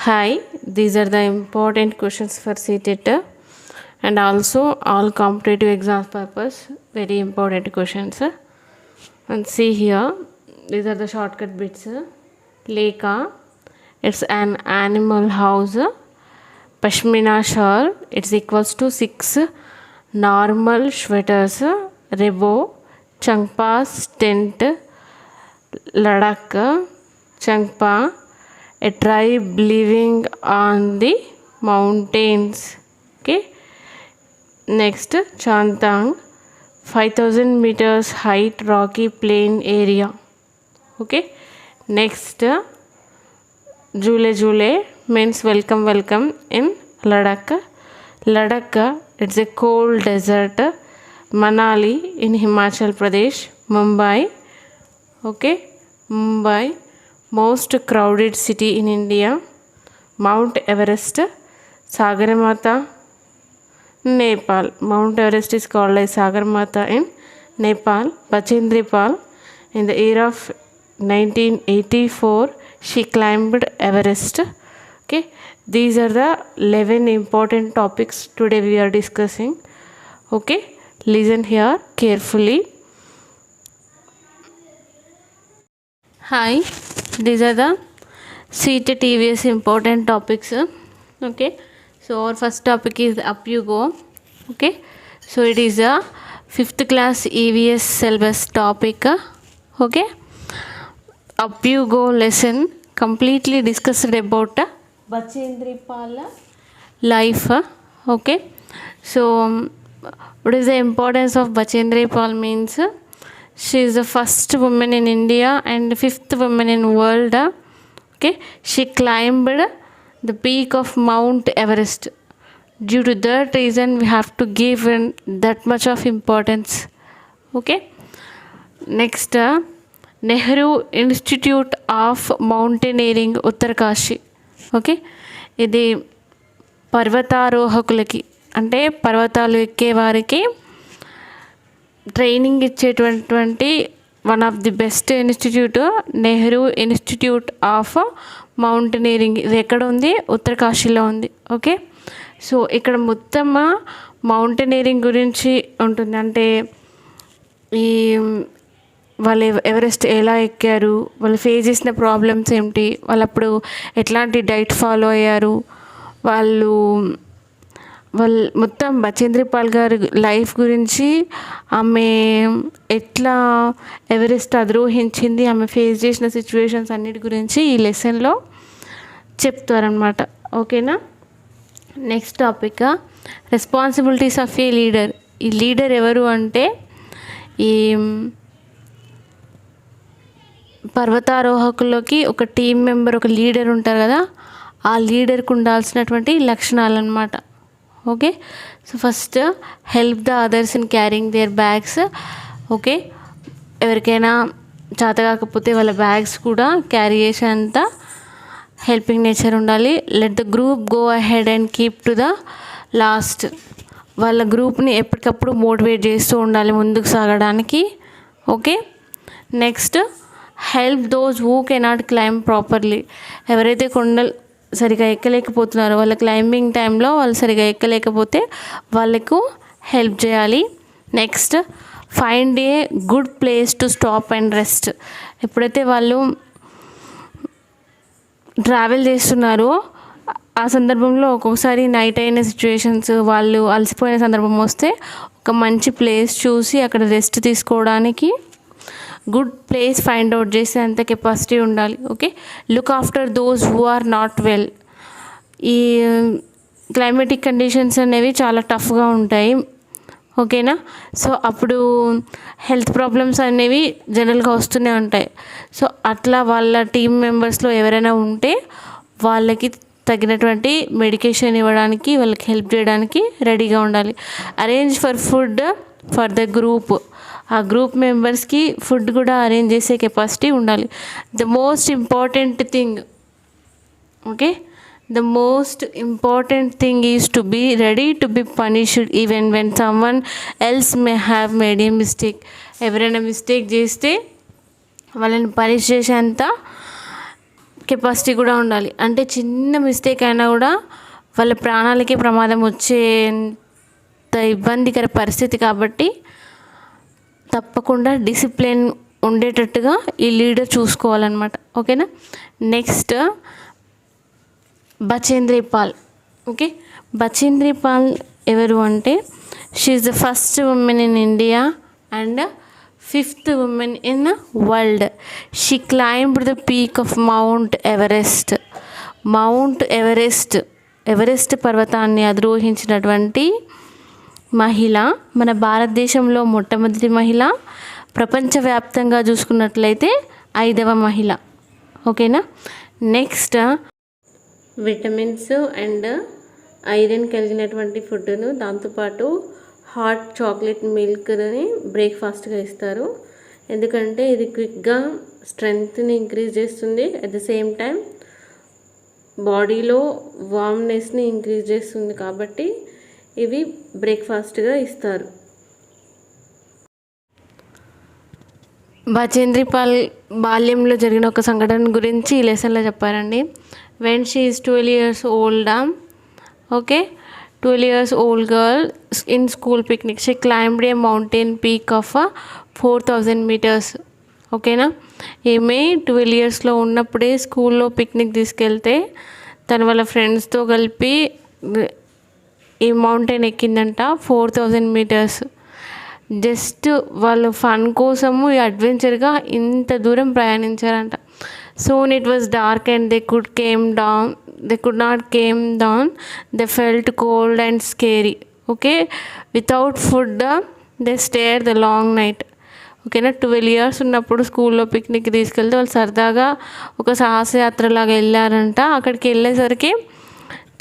Hi, these are the important questions for CTET and also all competitive exams purpose. Very important questions. And see here, these are the shortcut bits. Leka, it's an animal house. Pashmina shawl, it's equals to 6 normal sweaters. Rebo, Changpa's tent. Ladakh, Changpa, a tribe living on the mountains. Okay. Next, Chantang, 5000 meters height rocky plain area. Okay. Next, Jule Jule means welcome welcome in Ladakh. Ladakh, it's a cold desert. Manali in Himachal Pradesh. Mumbai. Okay. Mumbai, most crowded city in India. Mount Everest, Sagarmatha, Nepal. Mount Everest is called as Sagarmatha in Nepal. Bachendri Pal, in the year of 1984, she climbed Everest. Okay, these are the 11 important topics today we are discussing. Okay, listen here carefully. Hi, these are the CTET TVS important topics. Okay, so our first topic is Up You Go. Okay, so it is a 5th class EVS syllabus topic. Okay, Up You Go lesson completely discussed about Bachendri Pal life. Okay, so what is the importance of Bachendri Pal means? She is the first woman in India and 5th woman in world. Okay, she climbed the peak of Mount Everest. Due to that reason, we have to give that much of importance. Okay. Next, Nehru Institute of Mountaineering, Uttarkashi. Okay, ఇది పర్వతారోహకులకి అంటే పర్వతాలు ఎక్కే వారికి training ఇచ్చేటువంటి one of the best institute Nehru institute of mountaineering. ఇది ఎక్కడ ఉంది? ఉత్తరకాశీలో ఉంది. ఓకే, సో ఇక్కడ మొత్తం మౌంటైనీరింగ్ గురించి ఉంటుంది. అంటే ఈ వాళ్ళు ఎవరెస్ట్ ఎలా ఎక్కారు, వాళ్ళు ఫేస్ చేసిన ప్రాబ్లమ్స్ ఏమిటి, వాళ్ళు అప్పుడు ఎట్లాంటి డైట్ ఫాలో అయ్యారు, వాళ్ళు మొత్తం బచేంద్రి పాల్ గారి లైఫ్ గురించి, ఆమె ఎట్లా ఎవరెస్ట్ అధిరోహించింది, ఆమె ఫేస్ చేసిన సిచ్యువేషన్స్ అన్నిటి గురించి ఈ లెసన్లో చెప్తారనమాట. ఓకేనా. Next topic responsibilities of A leader. ఈ లీడర్ ఎవరు అంటే ఈ పర్వతారోహకుల్లోకి ఒక టీం మెంబర్, ఒక లీడర్ ఉంటారు కదా, ఆ లీడర్కి ఉండాల్సినటువంటి లక్షణాలు అన్నమాట. Okay, so first help the others in carrying there bags. Okay, ఎవరికైనా చేత కాకపోతే వాళ్ళ బ్యాగ్స్ కూడా క్యారీ చేసేంత హెల్పింగ్ నేచర్ ఉండాలి. Let the group go ahead and keep to the last. వాళ్ళ గ్రూప్ని ఎప్పటికప్పుడు మోటివేట్ చేస్తూ ఉండాలి ముందుకు సాగడానికి. Okay, next help those who cannot climb properly. ఎవరైతే కొండలు సరిగా ఎక్కలేకపోతున్నారో, వాళ్ళ క్లైంబింగ్ టైంలో వాళ్ళు సరిగా ఎక్కలేకపోతే వాళ్ళకు హెల్ప్ చేయాలి. Next find a good place to stop and rest. ఎప్పుడైతే వాళ్ళు ట్రావెల్ చేస్తున్నారో ఆ సందర్భంలో ఒక్కొక్కసారి నైట్ అయిన సిచ్యువేషన్స్, వాళ్ళు అలసిపోయిన సందర్భం వస్తే ఒక మంచి ప్లేస్ చూసి అక్కడ రెస్ట్ తీసుకోవడానికి గుడ్ ప్లేస్ ఫైండ్ అవుట్ చేసే అంత కెపాసిటీ ఉండాలి. Okay, look after those who are not well. ఈ క్లైమేటిక్ కండిషన్స్ అనేవి చాలా టఫ్గా ఉంటాయి. ఓకేనా, సో అప్పుడు హెల్త్ ప్రాబ్లమ్స్ అనేవి జనరల్గా వస్తూనే ఉంటాయి. సో అట్లా వాళ్ళ టీం మెంబర్స్లో ఎవరైనా ఉంటే వాళ్ళకి తగినటువంటి మెడికేషన్ ఇవ్వడానికి, వాళ్ళకి హెల్ప్ చేయడానికి రెడీగా ఉండాలి. Arrange for food for the group. ఆ గ్రూప్ మెంబర్స్కి ఫుడ్ కూడా అరేంజ్ చేసే కెపాసిటీ ఉండాలి. The most important thing, okay, the most important thing is to be ready to be punished even when someone else may have made a mistake. ఎవరైనా mistake చేస్తే వాళ్ళని punish చేసేంత capacity కూడా ఉండాలి. అంటే చిన్న మిస్టేక్ అయినా కూడా వాళ్ళ ప్రాణాలకి ప్రమాదం వచ్చేంత ఇబ్బందికర పరిస్థితి కాబట్టి తప్పకుండా డిసిప్లిన్ ఉండేటట్టుగా ఈ లీడర్ చూసుకోవాలన్నమాట. ఓకేనా. నెక్స్ట్ బచేంద్రి పాల్. ఓకే, బచేంద్రి పాల్ ఎవరు అంటే she is the first woman in India and 5th woman in the world. She climbed the peak of Mount Everest. Everest పర్వతాన్ని అధిరోహించినటువంటి మహిళ, మన భారతదేశంలో మొట్టమొదటి మహిళ, ప్రపంచవ్యాప్తంగా చూసుకున్నట్లయితే 5వ మహిళ. ఓకేనా. నెక్స్ట్ విటమిన్స్ అండ్ ఐరన్ కలిగినటువంటి ఫుడ్ను, దాంతోపాటు హాట్ చాక్లెట్ మిల్క్ని బ్రేక్ఫాస్ట్గా ఇస్తారు. ఎందుకంటే ఇది క్విక్గా స్ట్రెంగ్త్ని ఇంక్రీజ్ చేస్తుంది, అట్ ద సేమ్ టైం బాడీలో వార్మ్నెస్ని ఇంక్రీజ్ చేస్తుంది. కాబట్టి ఇవి బ్రేక్ఫాస్ట్గా ఇస్తారు. బచేంద్రి పాల్ బాల్యంలో జరిగిన ఒక సంఘటన గురించి ఈ లెసన్లో చెప్పారండి. When she is 12 years old, okay, 12 years old girl in school picnic, she climbed a mountain peak of 4,000 meters. ఓకేనా. ఈమె 12 yearsలో ఉన్నప్పుడే స్కూల్లో పిక్నిక్ తీసుకెళ్తే తన వాళ్ళ ఫ్రెండ్స్తో కలిపి ఈ మౌంటైన్ ఎక్కిందంట, 4,000 meters. జస్ట్ వాళ్ళ ఫన్ కోసము ఈ అడ్వెంచర్గా ఇంత దూరం ప్రయాణించారంట. Soon it was dark and they could not came down. They felt cold and scary. Okay, without food they stayed the long night. ఓకేనా. 12 years ఉన్నప్పుడు స్కూల్లో పిక్నిక్ తీసుకెళ్తే వాళ్ళు సరదాగా ఒక సాహసయాత్రలాగా వెళ్ళారంట. అక్కడికి వెళ్ళేసరికి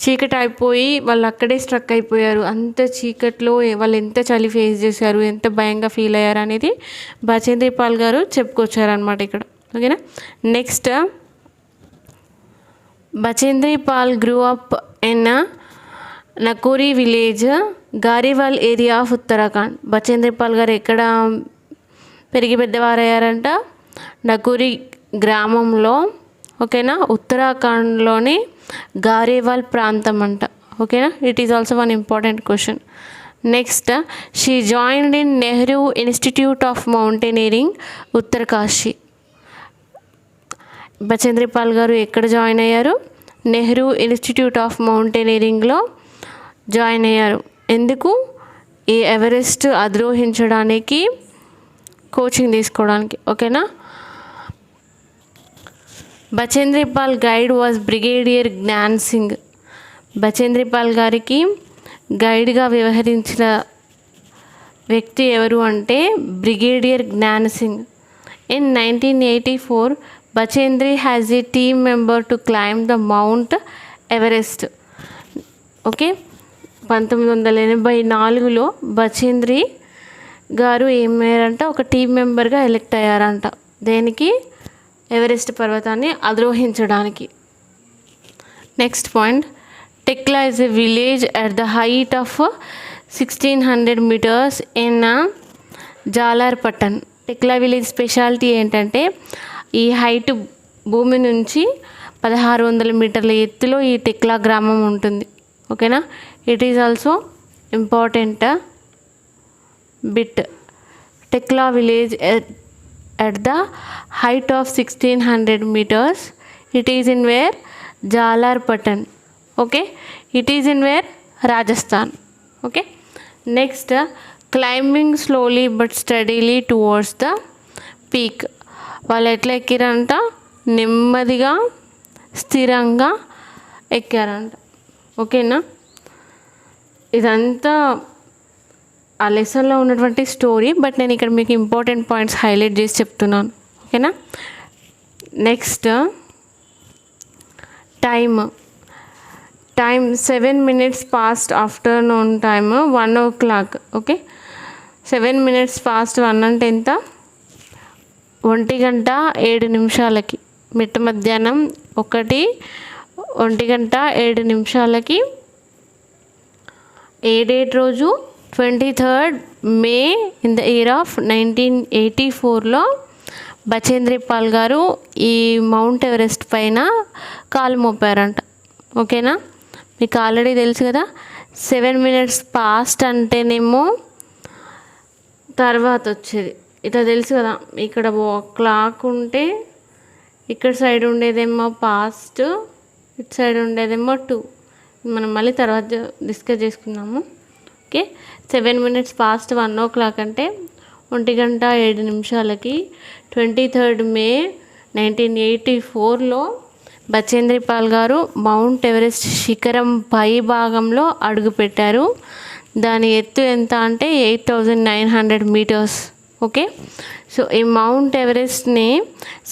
చీకటి అయిపోయి వాళ్ళు అక్కడే స్ట్రక్ అయిపోయారు. అంత చీకట్లో వాళ్ళు ఎంత చలి ఫేస్ చేశారు, ఎంత భయంగా ఫీల్ అయ్యారు అనేది బచేంద్రి పాల్ గారు చెప్పుకొచ్చారనమాట ఇక్కడ. ఓకేనా. Next Bachendri Pal grew up in Nakuri village, Garhwal area of Uttarakhand. Bachendri Pal garu ఎక్కడ పెరిగి పెద్దవారయ్యారంట? నకూరి గ్రామంలో. ఓకేనా. ఉత్తరాఖండ్లోని గారేవాల్ ప్రాంతం అంట. ఓకేనా. It is also one important question. Next she joined in Nehru institute of mountaineering, Uttarkashi. Bachendri Pal garu ఎక్కడ జాయిన్ అయ్యారు? నెహ్రూ ఇన్స్టిట్యూట్ ఆఫ్ మౌంటైనీరింగ్లో జాయిన్ అయ్యారు. ఎందుకు? ఈ ఎవరెస్ట్ అధిరోహించడానికి కోచింగ్ తీసుకోవడానికి. ఓకేనా. Bachendri Pal guide was brigadier Gyan Singh. Bachendri Pal గారికి గైడ్గా వ్యవహరించిన వ్యక్తి ఎవరు అంటే brigadier Gyan Singh. In 1984 Bachendri has a team member to climb the mount Everest. Okay. 1984లో Bachendri గారు ఏమయ్యారంట? ఒక టీమ్ మెంబర్గా ఎలెక్ట్ అయ్యారంట. దేనికి? ఎవరెస్ట్ పర్వతాన్ని అధిరోహించడానికి. Next point, Tekla is a village at the height of 1600 meters in Jalarpattan. Tekla village speciality ఏంటంటే ఈ హైట్ భూమి నుంచి 1600 మీటర్ల ఎత్తులో ఈ టెక్లా గ్రామం ఉంటుంది. ఓకేనా. It is also important bit. Tekla village at the height of 1600 meters. It is in where? Jalarpatan. Okay. It is in where? Rajasthan. Okay. Next, climbing slowly but steadily towards the peak. వాళ్ళు ఎట్లా ఎక్కారంట? నెమ్మదిగా స్థిరంగా ఎక్కారంట. ఓకేనా. ఇదంతా ఆ లెసన్లో ఉన్నటువంటి story, but నేను ఇక్కడ మీకు ఇంపార్టెంట్ పాయింట్స్ హైలైట్ చేసి చెప్తున్నాను. ఓకేనా. Next time 7 minutes past afternoon time 1 o'clock. Okay. 7 minutes past 1 అంటే ఎంత? 1:07 మిట్ట మధ్యాహ్నం 1:07 ఏ డేట్ రోజు? 23rd May in the year of 1984లో బచేంద్రి పాల్ గారు ఈ మౌంట్ ఎవరెస్ట్ పైన కాలు మోపారంట. ఓకేనా, మీకు ఆల్రెడీ తెలుసు కదా, 7 minutes పాస్ట్ అంటేనేమో తర్వాత వచ్చేది. ఇట్లా తెలుసు కదా, ఇక్కడ క్లాక్ ఉంటే ఇక్కడ సైడ్ ఉండేదేమో పాస్ట్, ఇటు సైడ్ ఉండేదేమో 2. మనం మళ్ళీ తర్వాత డిస్కస్ చేసుకుందాము. ఓకే, 7 minutes పాస్ట్ 1 o'clock అంటే 1:07 23rd May 1984లో బచేంద్రి పాల్ గారు మౌంట్ ఎవరెస్ట్ శిఖరం పై భాగంలో అడుగుపెట్టారు. దాని ఎత్తు ఎంత అంటే 8,900 meters. ఓకే, సో ఈ మౌంట్ ఎవరెస్ట్ని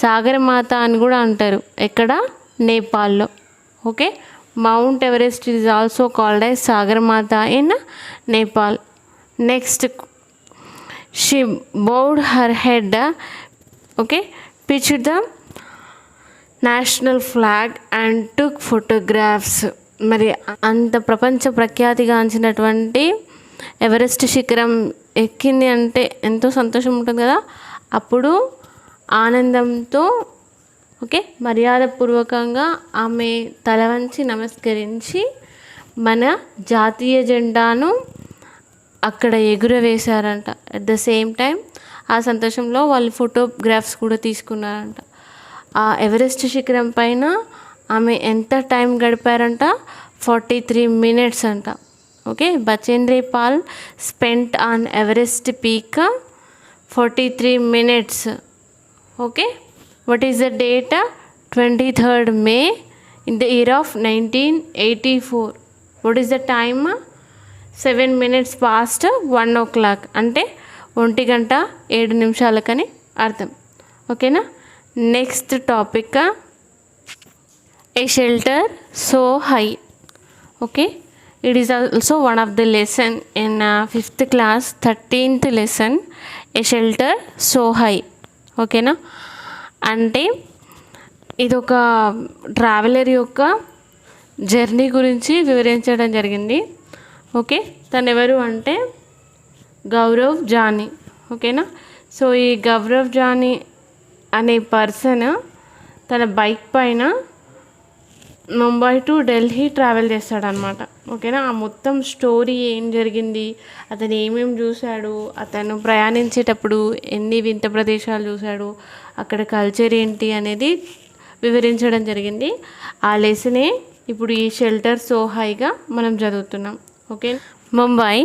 సాగరమాత అని కూడా అంటారు. ఎక్కడ? నేపాల్లో. Okay, mount Everest is also called as Sagarmatha in Nepal. Next, she bowed her head. Okay, pitched the national flag and took photographs. మరి అంత ప్రపంచ ప్రఖ్యాతిగాంచినటువంటి ఎవరెస్ట్ శిఖరం ఎక్కింది అంటే ఎంతో సంతోషం ఉంటుంది కదా. అప్పుడు ఆనందంతో ఓకే మర్యాదపూర్వకంగా ఆమె తల వంచి నమస్కరించి మన జాతీయ జెండాను అక్కడ ఎగురవేశారంట. అట్ ద సేమ్ టైం ఆ సంతోషంలో వాళ్ళు ఫోటోగ్రాఫ్స్ కూడా తీసుకున్నారంట. ఆ ఎవరెస్ట్ శిఖరం పైన ఆమె ఎంత టైం గడిపారంట? 43 minutes అంట. Okay, Bachendri Pal spent on Everest peak 43 minutes. Okay, what is the date? 23rd May in the year of 1984. What is the time? 7 minutes past 1 o'clock అంటే 1:07 అర్థం. ఓకేనా, next topic, A shelter so high. Okay, it is also one of the lesson in 5th class 13th lesson, a shelter so high. ఓకేనా, అంటే ఇదొక traveller యొక్క journey గురించి వివరించడం జరిగింది. ఓకే, తను ఎవరు అంటే గౌరవ్ జానీ. ఓకేనా, సో ఈ గౌరవ్ జానీ అనే పర్సన్ తన బైక్ పైన ముంబై టు ఢిల్లీ ట్రావెల్ చేస్తాడనమాట. ఓకేనా, ఆ మొత్తం స్టోరీ ఏం జరిగింది, అతను ఏమేమి చూశాడు, అతను ప్రయాణించేటప్పుడు ఎన్ని వింత ప్రదేశాలు చూశాడు, అక్కడ కల్చర్ ఏంటి అనేది వివరించడం జరిగింది. ఆ లెసనే ఇప్పుడు ఈ షెల్టర్ సో హైగా మనం చదువుతున్నాం. Okay, Mumbai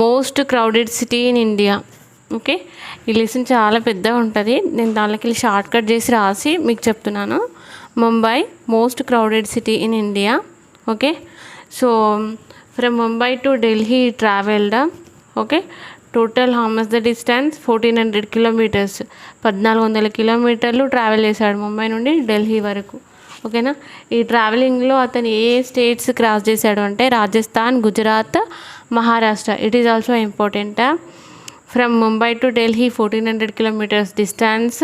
most crowded city in India. Okay, ఈ లెసన్ చాలా పెద్దగా ఉంటుంది. నేను దానికి షార్ట్ కట్ చేసి రాసి మీకు చెప్తున్నాను. Mumbai most crowded city in India. Okay, so from Mumbai to Delhi travelled. Okay, total how much the distance? 1400 kilometers. 1400 kilometers travel చేశాడు ముంబై నుండి ఢిల్లీ వరకు. ఓకేనా, ఈ ట్రావెలింగ్లో అతను ఏ స్టేట్స్ క్రాస్ చేశాడు అంటే Rajasthan, Gujarat, Maharashtra. It is also important. From Mumbai to Delhi 1400 kilometers distance.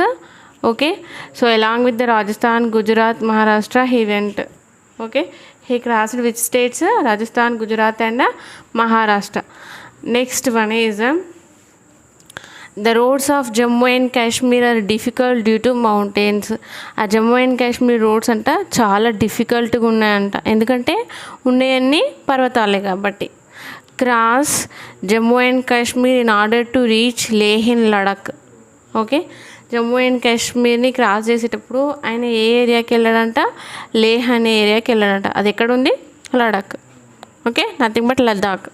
Okay, so along with the Rajasthan, Gujarat, Maharashtra he went. Okay, he crossed which states? Rajasthan, Gujarat and Maharashtra. Next one is the roads of Jammu and Kashmir are difficult due to mountains. ఆ Jammu and Kashmir roads అంట చాలా డిఫికల్ట్గా ఉన్నాయంట, ఎందుకంటే ఉండేవన్నీ పర్వతాలే కాబట్టి. Cross Jammu and Kashmir in order to reach Leh in Ladakh. Okay, Jammu and కాశ్మీర్ని cross చేసేటప్పుడు ఆయన ఏ ఏరియాకి వెళ్ళాడంట? లేహ్ అనే ఏరియాకి వెళ్ళాడంట. అది ఎక్కడుంది? Ladakh. Okay, nothing but Ladakh.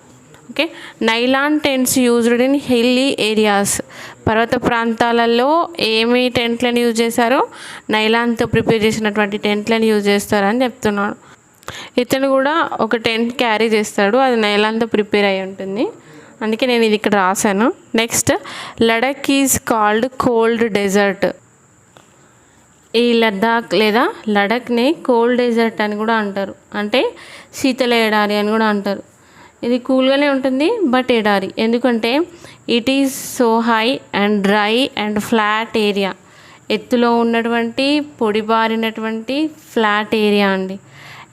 Okay, nylon tents used in hilly areas. పర్వత ప్రాంతాలలో ఏమి టెంట్లను యూజ్ చేశారో? నైలాన్తో ప్రిపేర్ చేసినటువంటి టెంట్లను యూజ్ చేస్తారని చెప్తున్నాడు. ఇతను కూడా ఒక టెంట్ క్యారీ చేస్తాడు, అది నైలాన్తో ప్రిపేర్ అయి ఉంటుంది, అందుకే నేను ఇది ఇక్కడ రాశాను. Next, Ladakh is called cold desert. ఈ లద్దాఖ్ లేదా లడాక్ని కోల్డ్ డెజర్ట్ అని కూడా అంటారు, అంటే శీతల ఎడారి అని కూడా అంటారు. ఇది కూల్గానే ఉంటుంది బట్ ఎడారి, ఎందుకంటే it is so high and dry and flat area. ఎత్తులో ఉన్నటువంటి పొడిబారినటువంటి ఫ్లాట్ ఏరియా అండి.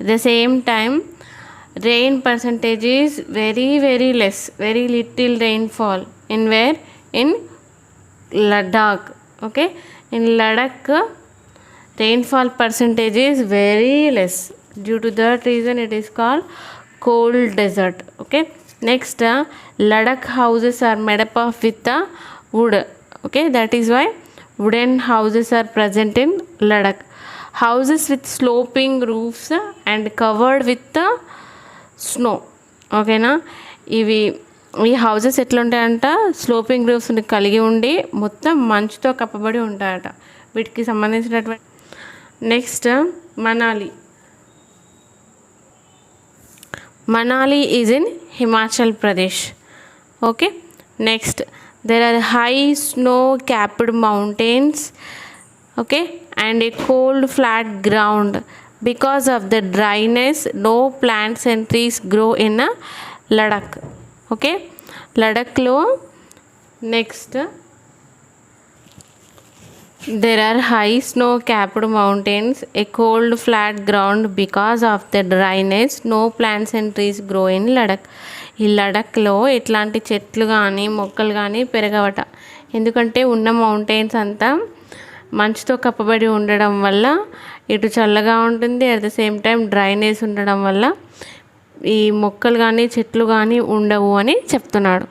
At the same time rain percentage is very less, very little rainfall in where? In Ladakh. Okay, In Ladakh, rainfall percentage is very less. Due to that reason, it is called cold desert. Okay. Next, Ladakh houses are made up of with wood. Okay, that is why wooden houses are present in Ladakh. Houses with sloping roofs and covered with snow. ఓకేనా, ఈ houses ఎట్లుంటాయంట, sloping రూఫ్స్ని కలిగి ఉండి మొత్తం మంచుతో కప్పబడి ఉంటాయట. వీటికి సంబంధించినటువంటి next Manali is in Himachal Pradesh. Okay. Next there are high snow capped mountains, okay, and a cold flat ground. Because of the dryness, no plants and trees grow in Ladakh. Okay, Ladakh lo next there are high snow capped mountains, a cold flat ground. Because of the dryness, no plants and trees grow in Ladakh. ఈ లడఖ్లో ఎట్లాంటి చెట్లు కానీ మొక్కలు కానీ పెరగవట. ఎందుకంటే ఉన్న mountains అంతా మంచుతో కప్పబడి ఉండడం వల్ల ఇటు చల్లగా ఉంటుంది, at the same time drainage ఉండడం వల్ల ఈ మొక్కలు కానీ చెట్లు కానీ ఉండవు అని చెప్తున్నాడు.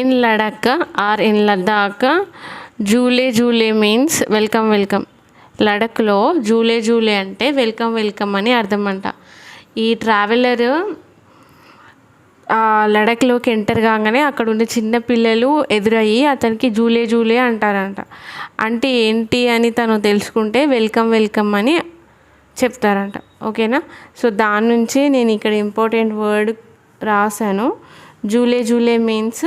In Ladakh or in Ladakh, julley julley means welcome welcome. లడఖ్లో జూలే జూలే అంటే వెల్కమ్ వెల్కమ్ అని అర్థం అంట. ఈ ట్రావెలర్ లడఖ్లోకి ఎంటర్ కాగానే అక్కడ ఉండే చిన్న పిల్లలు ఎదురయ్యి అతనికి జూలే జూలే అంటారంట. అంటే ఏంటి అని తను తెలుసుకుంటే వెల్కమ్ వెల్కమ్ అని చెప్తారంట. ఓకేనా, సో దాని నుంచి నేను ఇక్కడ ఇంపార్టెంట్ వర్డ్ రాశాను. Julley julley means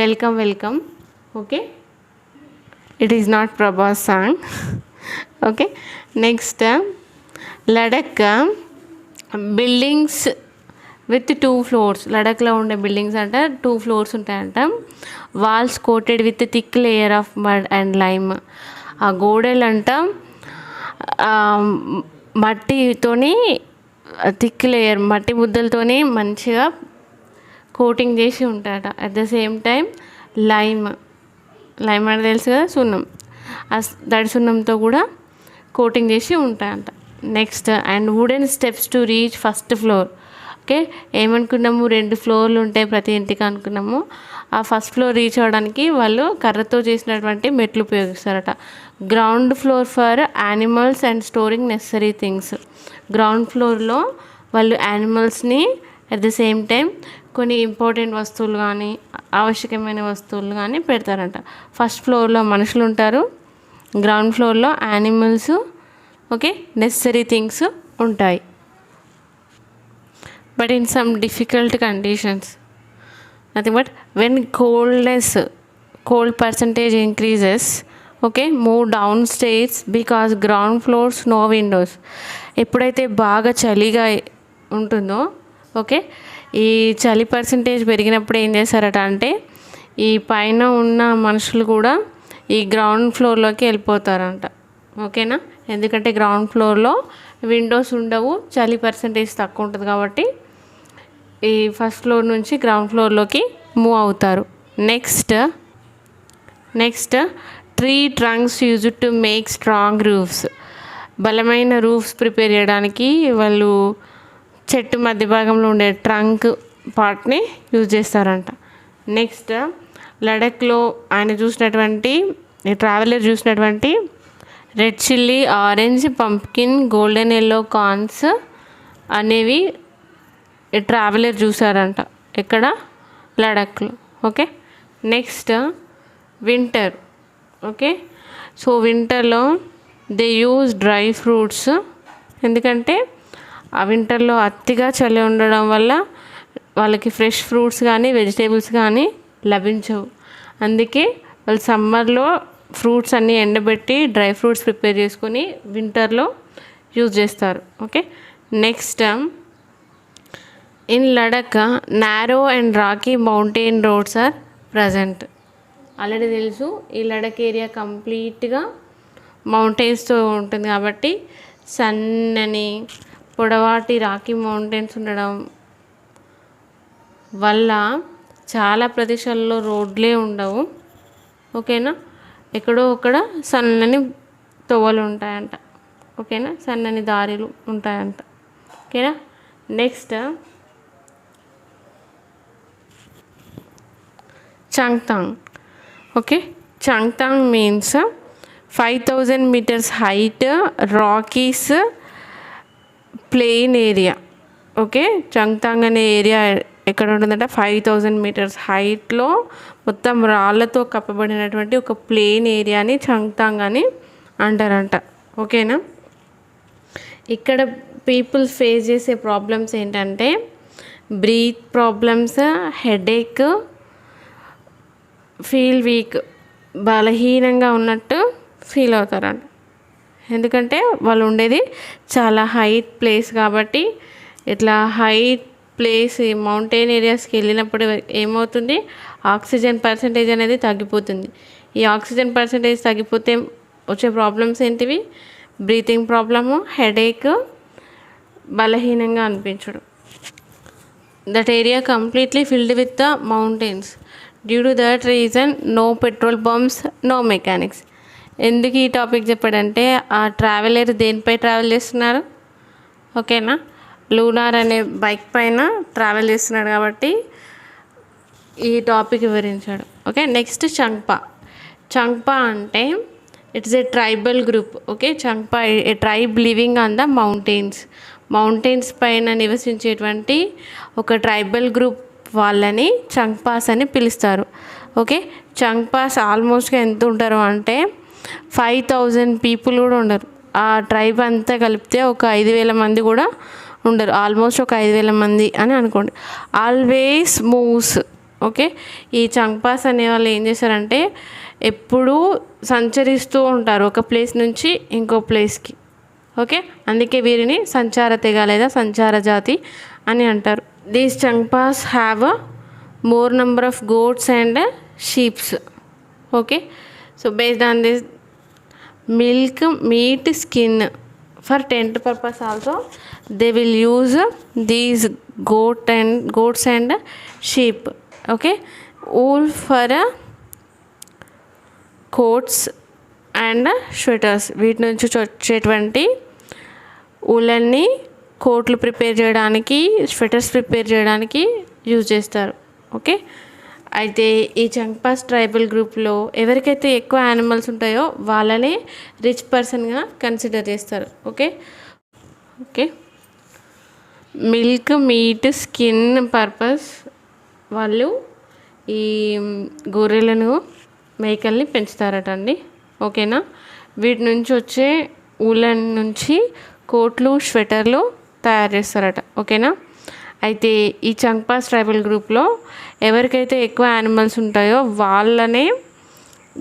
welcome welcome. Okay, it is not Prabhas song. Okay, next Ladakh buildings with 2 floors. లడఖ్లో ఉండే బిల్డింగ్స్ అంట 2 floors ఉంటాయంట. Walls coated with thick layer of mud and lime. ఆ గోడలంట మట్టితోని థిక్ లేయర్ మట్టి ముద్దలతోని మంచిగా కోటింగ్ చేసి ఉంటాయట. At the same time lime అంటే తెలుసు కదా, సున్నం. దడి సున్నంతో కూడా కోటింగ్ చేసి ఉంటాయంట. Next and wooden steps to reach first floor. Okay, ఏమనుకున్నాము, 2 floors ఉంటాయి ప్రతి ఇంటికి అనుకున్నాము. ఆ ఫస్ట్ ఫ్లోర్ రీచ్ అవ్వడానికి వాళ్ళు కర్రతో చేసినటువంటి మెట్లు ఉపయోగిస్తారట. Ground floor for animals and storing necessary things. Ground ఫ్లోర్లో వాళ్ళు యానిమల్స్ని అట్ ద సేమ్ టైం కొన్ని ఇంపార్టెంట్ వస్తువులు కానీ ఆవశ్యకమైన వస్తువులు కానీ పెడతారంట. ఫస్ట్ ఫ్లోర్లో మనుషులు ఉంటారు, గ్రౌండ్ ఫ్లోర్లో యానిమల్స్, ఓకే, నెసరీ థింగ్స్ ఉంటాయి. But in some difficult conditions, nothing but when cold percentage increases, okay, move downstairs because ground floors no windows. ఎప్పుడైతే బాగా చలిగా ఉంటుందో, ఓకే, ఈ చలి పర్సంటేజ్ పెరిగినప్పుడు ఏం చేస్తారట అంటే ఈ పైన ఉన్న మనుషులు కూడా ఈ గ్రౌండ్ ఫ్లోర్లోకి వెళ్ళిపోతారంట. ఓకేనా, ఎందుకంటే గ్రౌండ్ ఫ్లోర్లో విండోస్ ఉండవు, చలి పర్సంటేజ్ తక్కువ ఉంటుంది కాబట్టి ఈ ఫస్ట్ ఫ్లోర్ నుంచి గ్రౌండ్ ఫ్లోర్లోకి మూవ్ అవుతారు. Next tree trunks used to make strong roofs. బలమైన రూఫ్స్ ప్రిపేర్ చేయడానికి వాళ్ళు చెట్టు మధ్య భాగంలో ఉండే ట్రంక్ పార్ట్ని యూజ్ చేస్తారంట. నెక్స్ట్ లడఖ్లో ట్రావెలర్ చూసినటువంటి red chilli, orange, pumpkin, golden yellow corns అనేవి ట్రావెలర్ చూసారంట. ఎక్కడ? లడఖ్లో. Okay, next winter. Okay, so వింటర్లో దే యూజ్ డ్రై ఫ్రూట్స్. ఎందుకంటే ఆ వింటర్లో అతిగా చలి ఉండడం వల్ల వాళ్ళకి ఫ్రెష్ ఫ్రూట్స్ కానీ వెజిటేబుల్స్ కానీ లభించవు. అందుకే వాళ్ళు సమ్మర్లో ఫ్రూట్స్ అన్నీ ఎండబెట్టి డ్రై ఫ్రూట్స్ ప్రిపేర్ చేసుకొని వింటర్లో యూజ్ చేస్తారు. Okay, next in Ladakh narrow and rocky mountain roads are present. Already తెలుసు, ఈ లడఖ్ ఏరియా కంప్లీట్గా మౌంటైన్స్తో ఉంటుంది కాబట్టి సన్నని పొడవాటి రాకీ మౌంటైన్స్ ఉండడం వల్ల చాలా ప్రదేశాల్లో రోడ్లే ఉండవు. ఓకేనా, ఎక్కడో అక్కడ సన్నని తోవలు ఉంటాయంట. ఓకేనా, సన్నని దారిలు ఉంటాయంట. ఓకేనా. Next Changthang. Okay, Changthang means 5000 meters height rocky plain area. Okay, Changthang అనే ఏరియా ఎక్కడ ఉంటుందంటే 5000 meters హైట్లో మొత్తం రాళ్ళతో కప్పబడినటువంటి ఒక ప్లెయిన్ ఏరియాని చంగ్తాంగ్ అని అంటారంట. ఓకేనా. ఇక్కడ పీపుల్ ఫేస్ చేసే ప్రాబ్లమ్స్ ఏంటంటే breath problems, headache, feel weak, బలహీనంగా ఉన్నట్టు ఫీల్ అవుతారంట. ఎందుకంటే వాళ్ళు ఉండేది చాలా హైట్ ప్లేస్ కాబట్టి. ఇట్లా హైట్ ప్లేస్ మౌంటైన్ ఏరియాస్కి వెళ్ళినప్పుడు ఏమవుతుంది, ఆక్సిజన్ పర్సంటేజ్ అనేది తగ్గిపోతుంది. ఈ ఆక్సిజన్ పర్సంటేజ్ తగ్గిపోతే వచ్చే ప్రాబ్లమ్స్ ఏంటివి, బ్రీతింగ్ ప్రాబ్లము, హెడేక్, బలహీనంగా అనిపించడం. That area completely filled with the mountains. Due to that reason no petrol pumps, no mechanics. ఎందుకు ఈ టాపిక్ చెప్పాడంటే ఆ ట్రావెలర్ దేనిపై ట్రావెల్ చేస్తున్నారు, ఓకేనా, లూనార్ అనే బైక్ పైన ట్రావెల్ చేస్తున్నాడు కాబట్టి ఈ టాపిక్ వివరించాడు. ఓకే. నెక్స్ట్ చంగ్పా. చంగ్పా అంటే it's a tribal group. Okay, Changpa a tribe living on the mountains. Mountains పైన నివసించేటువంటి ఒక ట్రైబల్ గ్రూప్ వాళ్ళని చంగ్పాస్ అని పిలుస్తారు. ఓకే, చంగ్పాస్ ఆల్మోస్ట్గా ఎంత ఉంటారు అంటే 5000 పీపుల్ కూడా ఉండరు. ఆ ట్రైబ్ అంతా కలిపితే ఒక 5000 మంది కూడా ఉండరు. ఆల్మోస్ట్ ఒక 5000 మంది అని అనుకోండి. Always moves. ఓకే, ఈ చంగ్పాస్ అనే వాళ్ళు ఏం చేస్తారంటే ఎప్పుడూ సంచరిస్తూ ఉంటారు ఒక ప్లేస్ నుంచి ఇంకో ప్లేస్కి. ఓకే, అందుకే వీరిని సంచార తెగ లేదా సంచార జాతి అని అంటారు. These Changpas have more number of goats and sheeps. Okay, so based on this milk, meat, skin for tent purpose also they will use these goats and sheep. Okay, wool for coats and sweaters. వీటి నుంచి వచ్చేటువంటి ఊలన్ని కోట్లు prepare చేయడానికి, sweaters prepare చేయడానికి use చేస్తారు. Okay, అయితే ఈ చంగ్పాస్ tribal గ్రూప్లో ఎవరికైతే ఎక్కువ యానిమల్స్ ఉంటాయో వాళ్ళనే రిచ్ పర్సన్గా కన్సిడర్ చేస్తారు. Okay, okay, milk, meet, skin purpose వాళ్ళు ఈ గొర్రెలను, మేకల్ని పెంచుతారట అండి. ఓకేనా, వీటి నుంచి వచ్చే ఊలన్ నుంచి కోట్లు, స్వెటర్లు తయారు చేస్తారట. ఓకేనా, అయితే ఈ చంగ్పాస్ ట్రైబల్ గ్రూప్లో ఎవరికైతే ఎక్కువ యానిమల్స్ ఉంటాయో వాళ్ళనే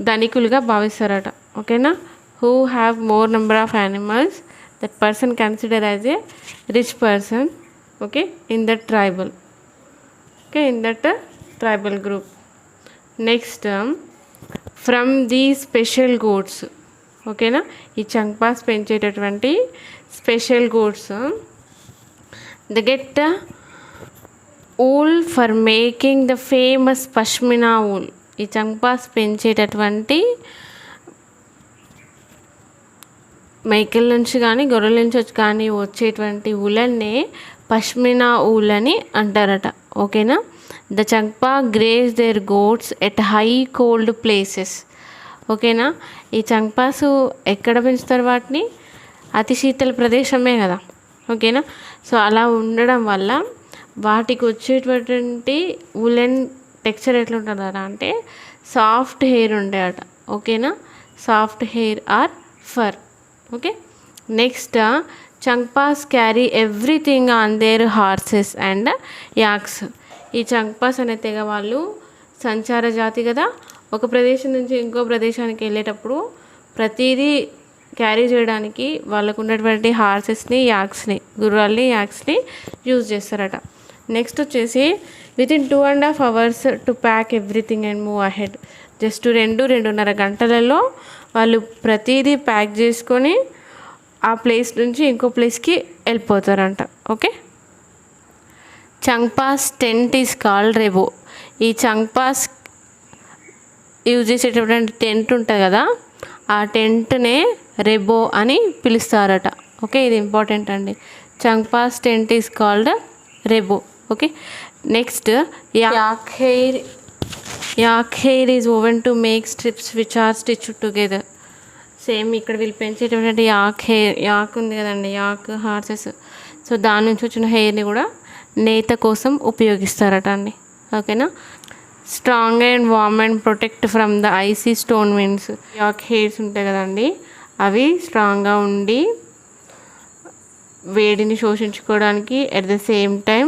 ధనికులుగా భావిస్తారట. ఓకేనా, who have more number of animals that person consider as a rich person. Okay, in that tribal. Okay, in that tribal group. Next from the special goats. ఓకేనా, ఈ చంగ్పాస్ పెంచేటటువంటి special goats they get wool for making the famous pashmina wool. ఈ చంగ్పాస్ పెంచేటటువంటి మేకల నుంచి కానీ గొర్రెల నుంచి కానీ వచ్చేటువంటి ఊలన్నే పష్మినా ఊల్ అని అంటారట. ఓకేనా, the Changpa graze their goats at high cold places. ఓకేనా, ఈ చంగ్పాసు ఎక్కడ పెంచుతారు వాటిని, అతి శీతల ప్రదేశమే కదా. ఓకేనా, సో అలా ఉండడం వల్ల వాటికి వచ్చేటటువంటి ఉలెన్ టెక్స్చర్ ఎట్లుంటుందట అంటే సాఫ్ట్ హెయిర్ ఉండేట. ఓకేనా, soft hair or fur. Okay, next Changpas carry everything on their horses and yaks. ఈ చంగ్పాస్ అనే తెగ వాళ్ళు సంచార జాతి కదా. ఒక ప్రదేశం నుంచి ఇంకో ప్రదేశానికి వెళ్ళేటప్పుడు ప్రతిదీ క్యారీ చేయడానికి వాళ్ళకు ఉన్నటువంటి హార్సెస్ని, యాక్స్ని, గుర్రాల్ని, యాక్స్ని యూజ్ చేస్తారట. నెక్స్ట్ వచ్చేసి within 2.5 hours to pack everything and move ahead. Just 2-2.5 గంటలలో వాళ్ళు ప్రతిదీ ప్యాక్ చేసుకొని ఆ ప్లేస్ నుంచి ఇంకో ప్లేస్కి వెళ్ళిపోతారంట. Okay, Changpas tent is called rebo. ఈ చంగ్పాస్ యూజ్ చేసేటటువంటి టెంట్ ఉంటుంది కదా, ఆ టెంట్నే రెబో అని పిలుస్తారట. ఓకే, ఇది ఇంపార్టెంట్ అండి. Changpas tent is called rebo. Okay, next yak hair is woven to make strips which are stitch together. Same ఇక్కడ వీళ్ళు పెంచేటటువంటి యాక్ ఉంది కదండి, యాక్ హార్సెస్. సో దాని నుంచి వచ్చిన హెయిర్ని కూడా నేత కోసం ఉపయోగిస్తారట అండి. ఓకేనా. Strong and warm and protect from the icy stone winds. Yak hairs ఉంటాయి కదండి, అవి స్ట్రాంగ్గా ఉండి వేడిని శోషించుకోవడానికి, అట్ ద సేమ్ టైం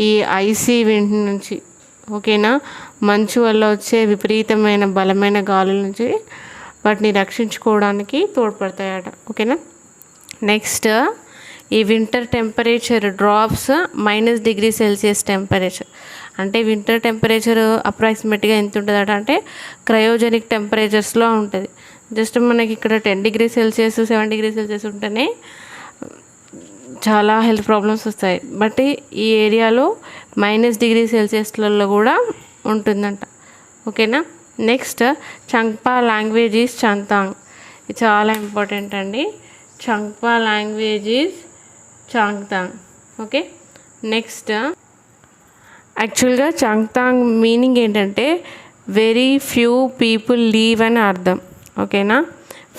ఈ ఐసీ విండ్ నుంచి, ఓకేనా, మంచు వల్ల వచ్చే విపరీతమైన బలమైన గాలుల నుంచి వాటిని రక్షించుకోవడానికి తోడ్పడతాయట. ఓకేనా. నెక్స్ట్, ఈ winter temperature drops -°C temperature. అంటే వింటర్ టెంపరేచర్ అప్రాక్సిమేట్గా ఎంత ఉంటుందట అంటే క్రయోజెనిక్ టెంపరేచర్స్లో ఉంటుంది. జస్ట్ మనకి ఇక్కడ 10°C 7°C ఉంటేనే చాలా హెల్త్ ప్రాబ్లమ్స్ వస్తాయి. బట్ ఈ ఏరియాలో -°C కూడా ఉంటుందంట. ఓకేనా. Next, Changpa language is Changthang. ఇది చాలా ఇంపార్టెంట్ అండి. Changpa language is Changthang. Okay. Next, యాక్చువల్గా చాంగ్తాంగ్ మీనింగ్ ఏంటంటే వెరీ ఫ్యూ పీపుల్ లీవ్ అని అర్థం. ఓకేనా.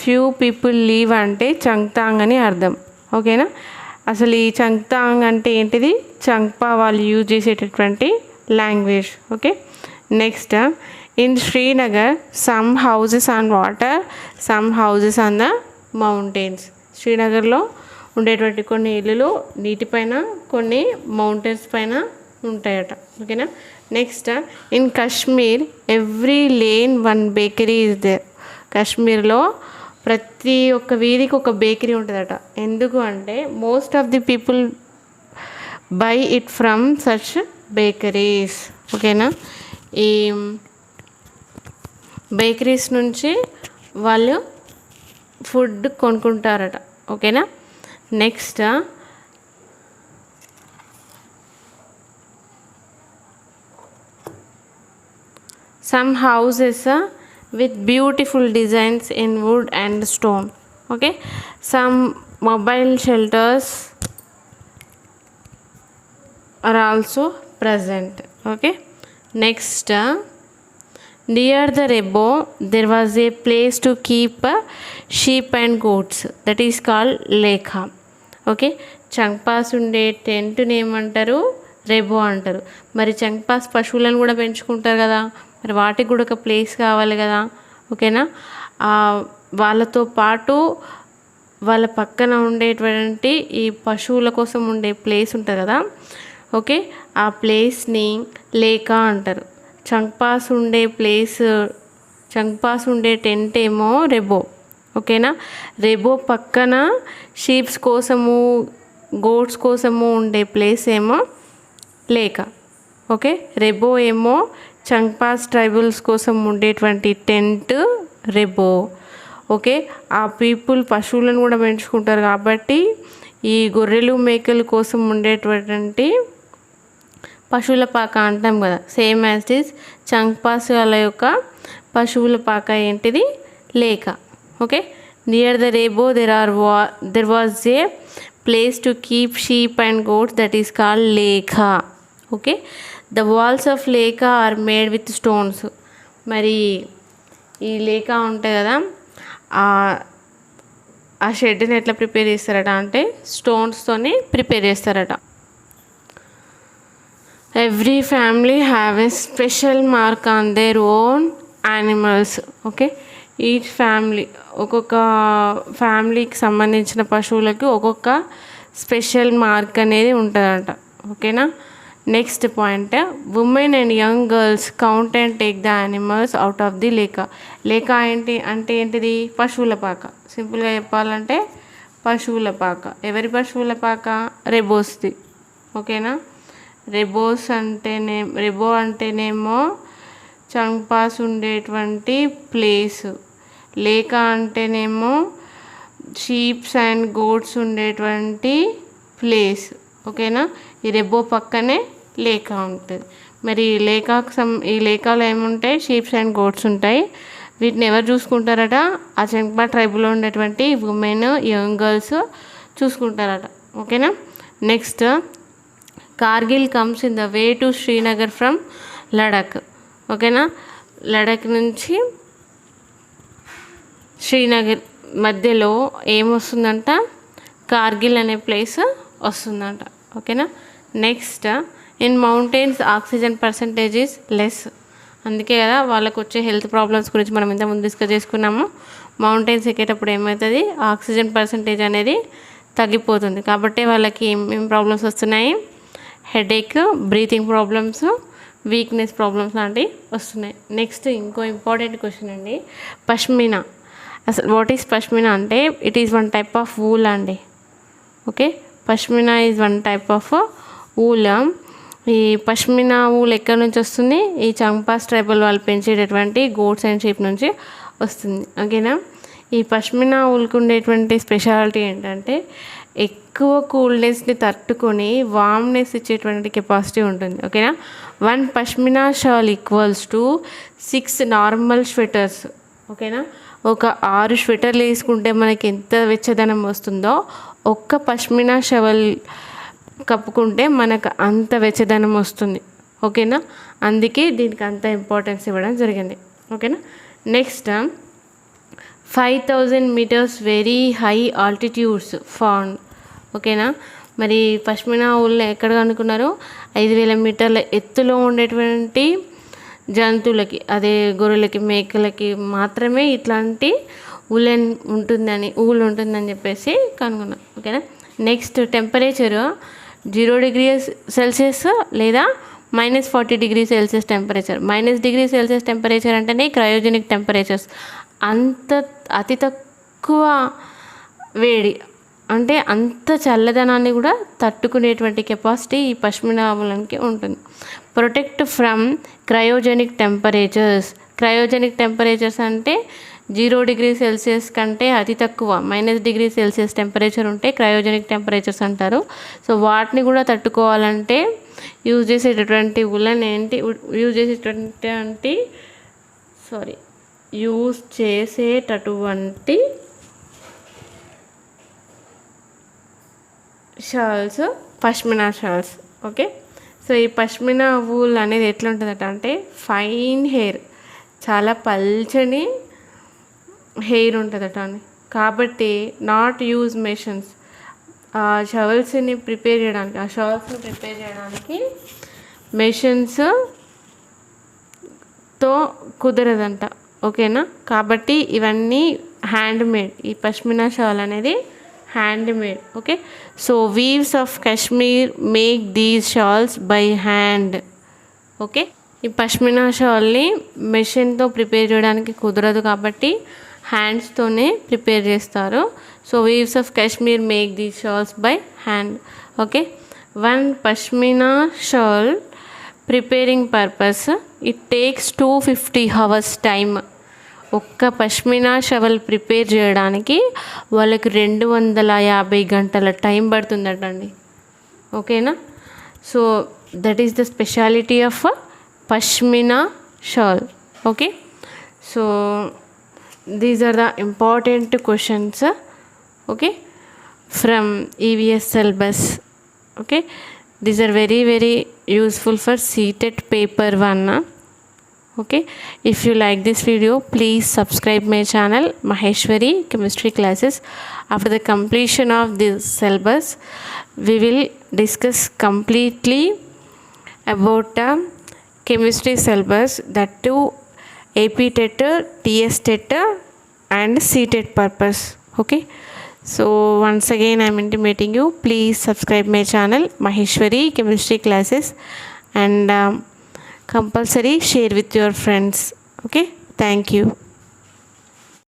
ఫ్యూ పీపుల్ లీవ్ అంటే చంగ్తాంగ్ అని అర్థం. ఓకేనా. అసలు ఈ చంగ్తాంగ్ అంటే ఏంటిది? చంగ్పా వాళ్ళు యూజ్ చేసేటటువంటి language. Okay. Next, in Srinagar some houses on water, some houses on the mountains. శ్రీనగర్లో ఉండేటువంటి కొన్ని ఇల్లులు నీటిపైన, కొన్ని మౌంటైన్స్ పైన ఉంటాయట. ఓకేనా. Next, in Kashmir every lane 1 bakery is there. కాశ్మీర్లో ప్రతి ఒక్క వీధికి ఒక బేకరీ ఉంటుందట. ఎందుకు అంటే most of the people buy it from such bakeries. ఓకేనా. ఈ బేకరీస్ నుంచి వాళ్ళు ఫుడ్ కొనుక్కుంటారట. ఓకేనా. Next, some houses with beautiful designs in wood and stone. Okay, some mobile shelters are also present. Okay. Next, near the Rebo there was a place to keep sheep and goats, that is called lekha. Okay, చంగ్పాస్ ఉండే టెంట్ని ఏమంటారు? రెబో అంటారు. మరి చంగ్పాస్ పశువులను కూడా పెంచుకుంటారు కదా, మరి వాటికి కూడా ఒక ప్లేస్ కావాలి కదా. ఓకేనా. వాళ్ళతో పాటు వాళ్ళ పక్కన ఉండేటువంటి ఈ పశువుల కోసం ఉండే ప్లేస్ ఉంటుంది కదా, ఓకే, ఆ ప్లేస్ని లేకా అంటారు. చంగ్పాస్ ఉండే టెంట్ ఏమో రెబో. ఓకేనా. రెబో పక్కన షీప్స్ కోసము, గోట్స్ కోసము ఉండే ప్లేస్ ఏమో లేకా. ఓకే. రెబో ఏమో చంగ్పాస్ ట్రైబల్స్ కోసం ఉండేటువంటి టెంట్ రెబో. ఓకే. ఆ పీపుల్ పశువులను కూడా పెంచుకుంటారు కాబట్టి ఈ గొర్రెలు మేకల కోసం ఉండేటువంటి పశువుల పాక అంటాం కదా, same as it is Changpas వాళ్ళ యొక్క పశువుల పాక ఏంటిది? లేక. Okay. Near the rebo there was a place to keep sheep and goats, that is called lekha. Okay. The walls of lekha are made with stones. మరి ఈ లేకా ఉంటాయి కదా, ఆ షెడ్ని ఎట్లా ప్రిపేర్ చేస్తారట అంటే స్టోన్స్తోని ప్రిపేర్ చేస్తారట. Every family have a special mark on their own animals. Okay. Each family, ఒక్కొక్క ఫ్యామిలీకి సంబంధించిన పశువులకి ఒక్కొక్క స్పెషల్ మార్క్ అనేది ఉంటుందంట. ఓకేనా. Next point, women and young girls count and take the animals out of the lekha. Lekha అంటే ఏంటిది? పశువుల పాక. సింపుల్గా చెప్పాలంటే పశువుల పాక. ఎవరి పశువుల పాక? రెబోస్ది. ఓకేనా. రెబో అంటేనేమో చంగ్పాస్ ఉండేటువంటి ప్లేస్. లేకా అంటేనేమో షీప్స్ అండ్ గోట్స్ ఉండేటువంటి ప్లేస్. ఓకేనా. ఈ రెబో పక్కనే లేకా ఉంటుంది. మరి ఈ లేకాలో ఏముంటాయి, షీప్స్ అండ్ గోట్స్ ఉంటాయి. వీటిని ఎవరు చూసుకుంటారట, ఆ చెంగ్పా ట్రైబ్లో ఉండేటువంటి ఉమెన్, యంగ్ గర్ల్స్ చూసుకుంటారట. ఓకేనా. Next, Kargil comes in the way to Srinagar from Ladakh. ఓకేనా. లడాక్ నుంచి శ్రీనగర్ మధ్యలో ఏమొస్తుందంట, కార్గిల్ అనే ప్లేస్ వస్తుందంట. ఓకేనా. Next, in mountains oxygen percentage is less. అందుకే కదా వాళ్ళకు వచ్చే హెల్త్ ప్రాబ్లమ్స్ గురించి మనం ఇంతకుముందు డిస్కస్ చేసుకున్నాము. మౌంటైన్స్ ఎక్కేటప్పుడు ఏమవుతుంది, ఆక్సిజన్ పర్సంటేజ్ అనేది తగ్గిపోతుంది. కాబట్టి వాళ్ళకి ఏం ప్రాబ్లమ్స్ వస్తున్నాయి, headache, breathing problems, weakness problems లాంటివి వస్తున్నాయి. నెక్స్ట్ ఇంకో ఇంపార్టెంట్ క్వశ్చన్ అండి, పష్మినా. అసలు వాట్ ఈస్ పష్మినా అంటే, it is one type of wool అండి. Okay, pashmina is one type of wool. ఈ పష్మినా వూల్ ఎక్కడి నుంచి వస్తుంది, ఈ చంపాస్ ట్రైబల్ వాళ్ళు పెంచేటటువంటి గోట్స్ అండ్ షీప్ నుంచి వస్తుంది. ఓకేనా. ఈ పష్మినా వూల్కి ఉండేటువంటి స్పెషాలిటీ ఏంటంటే, ఎక్కువ కూల్నెస్ని తట్టుకొని వామ్నెస్ ఇచ్చేటువంటి కెపాసిటీ ఉంటుంది. ఓకేనా. 1 pashmina shawl equals to 6 normal sweaters. ఓకేనా. ఒక 6 స్వెటర్లు వేసుకుంటే మనకి ఎంత వెచ్చదనం వస్తుందో, ఒక్క పష్మినా షవల్ కప్పుకుంటే మనకు అంత వెచ్చదనం వస్తుంది. ఓకేనా. అందుకే దీనికి అంత ఇంపార్టెన్స్ ఇవ్వడం జరిగింది. ఓకేనా. Next, 5000 metres very high altitudes found. ఓకేనా. మరి పష్మినా ఊళ్ళో ఎక్కడ కనుక్కున్నారు, 5000 మీటర్ల ఎత్తులో ఉండేటువంటి జంతువులకి, అదే గొర్రెలకి, మేకలకి మాత్రమే ఇట్లాంటి ఊలు ఉంటుందని చెప్పేసి కనుక్కున్నాం. ఓకేనా. నెక్స్ట్, టెంపరేచర్ 0 డిగ్రీ సెల్సియస్ లేదా -40 degree Celsius temperature. -°C temperature అంటేనే క్రయోజెనిక్ టెంపరేచర్స్. అతి తక్కువ వేడి అంటే అంత చల్లదనాన్ని కూడా తట్టుకునేటువంటి కెపాసిటీ ఈ పష్మినా ఊలకి ఉంటుంది. Protect from cryogenic temperatures. Cryogenic temperatures అంటే 0 డిగ్రీ సెల్సియస్ కంటే అతి తక్కువ -°C టెంపరేచర్ ఉంటే క్రయోజెనిక్ టెంపరేచర్స్ అంటారు. సో వాటిని కూడా తట్టుకోవాలంటే యూజ్ చేసేటటువంటి ఉలన్ ఏంటి, యూజ్ చేసేటటువంటి shawls pashmina shawls. Okay. So ఈ పష్మినా వూల్ అనేది ఎట్లా ఉంటుందట అంటే, ఫైన్ హెయిర్, చాలా పల్చని హెయిర్ ఉంటుందట అండి. కాబట్టి నాట్ యూజ్ మెషిన్స్. ఆ షాల్స్ని ప్రిపేర్ చేయడానికి మెషిన్స్తో కుదరదంట. ఓకేనా. కాబట్టి ఇవన్నీ హ్యాండ్ మేడ్. ఈ పష్మినా షాల్ అనేది hand made. Okay. So weaves of Kashmir make these shawls by hand. Okay. ఈ పష్మినా షాల్ని మెషిన్తో ప్రిపేర్ చేయడానికి కుదరదు కాబట్టి హ్యాండ్స్తోనే ప్రిపేర్ చేస్తారు. So weaves of Kashmir make these shawls by hand. Okay. 1 pashmina shawl preparing purpose it takes 250 hours time. ఒక్క పష్మినా షవల్ ప్రిపేర్ చేయడానికి వాళ్ళకి 250 గంటల టైం పడుతుందటండి. ఓకేనా. So that is the speciality of pashmina shawl. Okay. So these are the important questions. Okay, from EVS syllabus. Okay, these are very useful for CTET paper 1. Okay, if you like this video, please subscribe my channel Maheshwari Chemistry Classes. After the completion of this syllabus, we will discuss completely about chemistry syllabus, that too AP TET, TS TET and CTET purpose. Okay, so once again I am intimating you, please subscribe my channel Maheshwari Chemistry Classes and compulsory share with your friends. Okay, thank you.